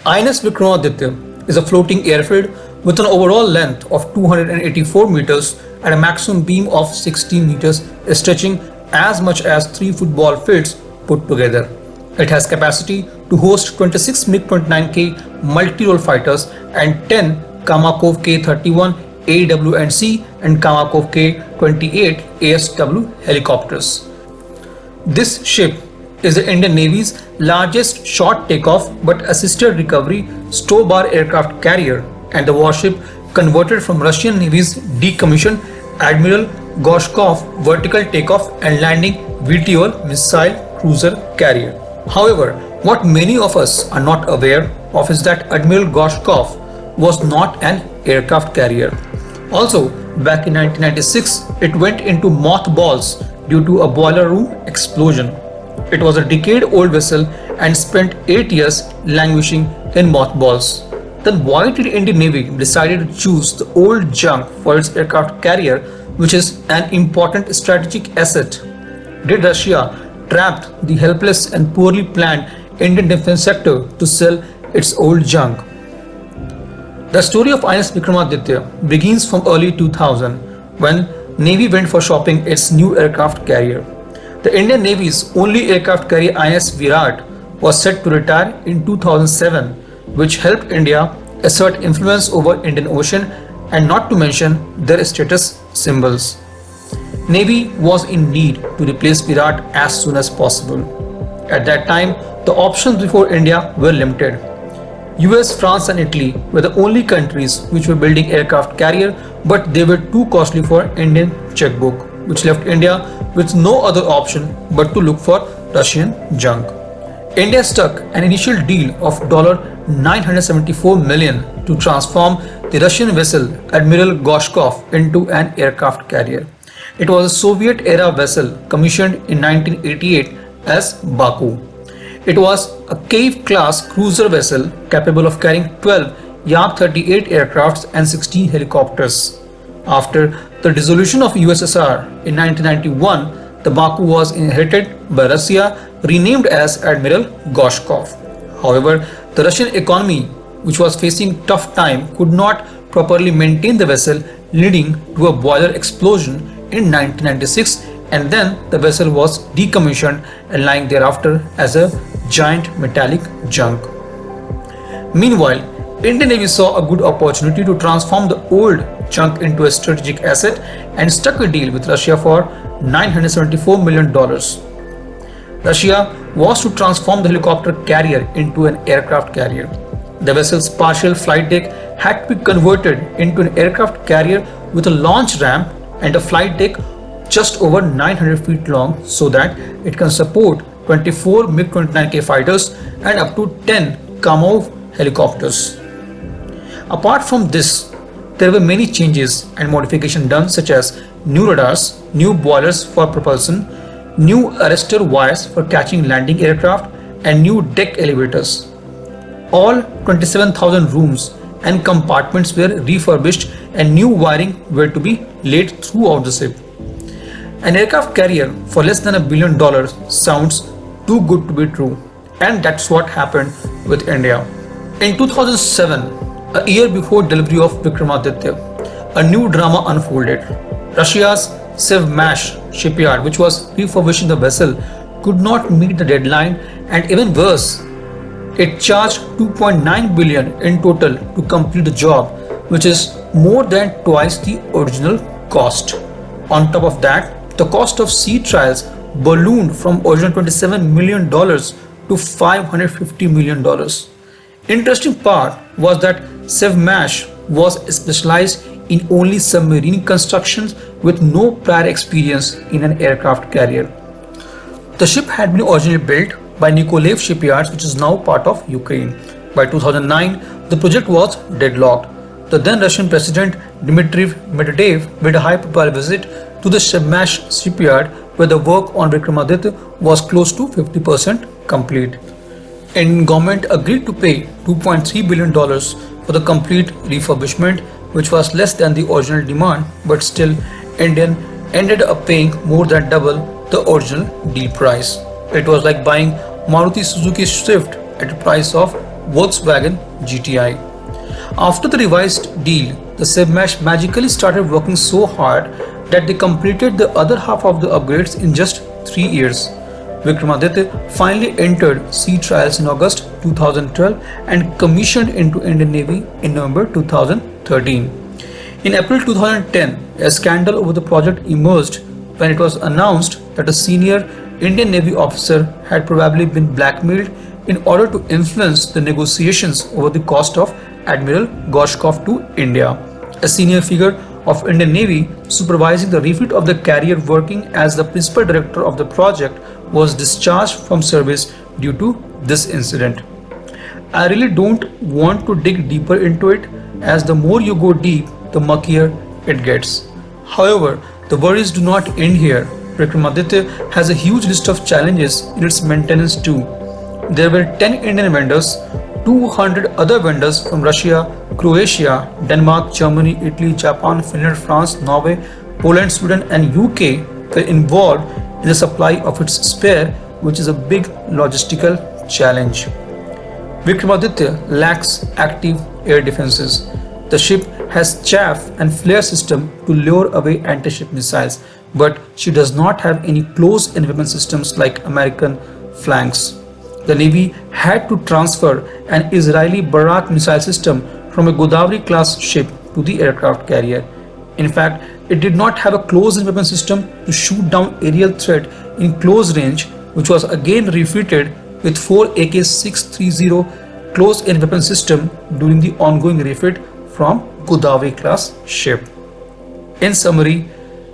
INS Vikramaditya is a floating airfield with an overall length of 284 meters and a maximum beam of 16 meters, stretching as much as 3 football fields put together. It has capacity to host 26 MiG-29K multi-role fighters and 10 Kamov K-31 AEW&C and Kamov K-28 ASW helicopters. This ship is the Indian Navy's largest short takeoff but assisted recovery STOBAR aircraft carrier and the warship converted from Russian Navy's decommissioned Admiral Gorshkov vertical takeoff and landing VTOL missile cruiser carrier. However, what many of us are not aware of is that Admiral Gorshkov was not an aircraft carrier. Also, back in 1996, it went into mothballs due to a boiler room explosion. It was a decade-old vessel and spent 8 years languishing in mothballs. Then why did Indian Navy decided to choose the old junk for its aircraft carrier, which is an important strategic asset? Did Russia trap the helpless and poorly planned Indian defense sector to sell its old junk? The story of INS Vikramaditya begins from early 2000 when Navy went for shopping its new aircraft carrier. The Indian Navy's only aircraft carrier INS Viraat was set to retire in 2007, which helped India assert influence over Indian Ocean and not to mention their status symbols. Navy was in need to replace Virat as soon as possible. At that time, the options before India were limited. US, France and Italy were the only countries which were building aircraft carrier, but they were too costly for Indian Checkbook, which left India with no other option but to look for Russian junk. India struck an initial deal of $974 million to transform the Russian vessel Admiral Gorshkov into an aircraft carrier. It was a Soviet-era vessel commissioned in 1988 as Baku. It was a Kiev-class cruiser vessel capable of carrying 12 Yab-38 aircrafts and 16 helicopters. After the dissolution of USSR in 1991, the Baku was inherited by Russia, renamed as Admiral Gorshkov. However, the Russian economy, which was facing tough time, could not properly maintain the vessel, leading to a boiler explosion in 1996, and then the vessel was decommissioned and lying thereafter as a giant metallic junk. Meanwhile, Indian Navy saw a good opportunity to transform the old junk into a strategic asset and struck a deal with Russia for $974 million. Russia was to transform the helicopter carrier into an aircraft carrier. The vessel's partial flight deck had to be converted into an aircraft carrier with a launch ramp and a flight deck just over 900 feet long so that it can support 24 MiG-29K fighters and up to 10 Kamov helicopters. Apart from this, there were many changes and modifications done, such as new radars, new boilers for propulsion, new arrestor wires for catching landing aircraft, and new deck elevators. All 27,000 rooms and compartments were refurbished and new wiring were to be laid throughout the ship. An aircraft carrier for less than $1 billion sounds too good to be true, and that's what happened with India. In 2007, a year before delivery of Vikramaditya, a new drama unfolded. Russia's Sevmash shipyard, which was refurbishing the vessel, could not meet the deadline, and even worse, it charged $2.9 billion in total to complete the job, which is more than twice the original cost. On top of that, the cost of sea trials ballooned from original $27 million to $550 million. Interesting part was that Sevmash was specialized in only submarine constructions with no prior experience in an aircraft carrier. The ship had been originally built by Nikolayev Shipyards, which is now part of Ukraine. By 2009, the project was deadlocked. The then Russian President Dmitri Medvedev made a high-profile visit to the Sevmash shipyard, where the work on Vikramaditya was close to 50% complete. Indian government agreed to pay $2.3 billion for the complete refurbishment, which was less than the original demand, but still Indian ended up paying more than double the original deal price. It was like buying Maruti Suzuki Swift at a price of Volkswagen GTI. After the revised deal, the Sevmash magically started working so hard that they completed the other half of the upgrades in just 3 years. Vikramaditya finally entered sea trials in August 2012 and commissioned into Indian Navy in November 2013. In April 2010, a scandal over the project emerged when it was announced that a senior Indian Navy officer had probably been blackmailed in order to influence the negotiations over the cost of Admiral Gorshkov to India. A senior figure of Indian Navy supervising the refit of the carrier working as the principal director of the project was discharged from service due to this incident. I really don't want to dig deeper into it, as the more you go deep, the muckier it gets. However, the worries do not end here. Vikramaditya has a huge list of challenges in its maintenance too. There were 10 Indian vendors, 200 other vendors from Russia, Croatia, Denmark, Germany, Italy, Japan, Finland, France, Norway, Poland, Sweden and UK were involved in the supply of its spare, which is a big logistical challenge. Vikramaditya lacks active air defenses. The ship has chaff and flare system to lure away anti-ship missiles, but she does not have any close-in weapon systems like American flanks. The Navy had to transfer an Israeli Viraat missile system from a Godavari class ship to the aircraft carrier. In fact, it did not have a close-in weapon system to shoot down aerial threat in close range, which was again refitted with 4 AK-630 close-in weapon system during the ongoing refit from Godavari class ship. In summary,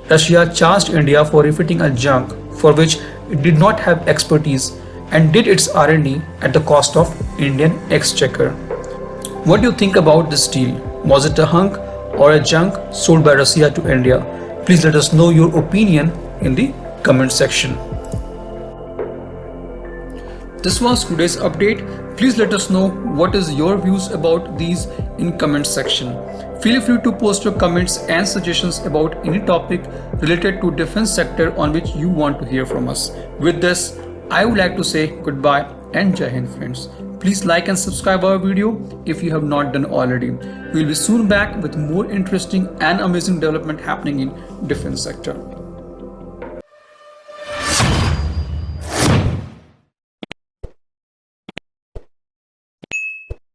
Russia charged India for refitting a junk for which it did not have expertise and did its R&D at the cost of Indian exchequer. What do you think about this deal? Was it a hunk or a junk sold by Russia to India? Please let us know your opinion in the comment section. This was today's update. Please let us know what is your views about these in comment section. Feel free to post your comments and suggestions about any topic related to defense sector on which you want to hear from us. With this, I would like to say goodbye and Jai Hind friends. Please like and subscribe our video if you have not done already. We will be soon back with more interesting and amazing development happening in defense sector.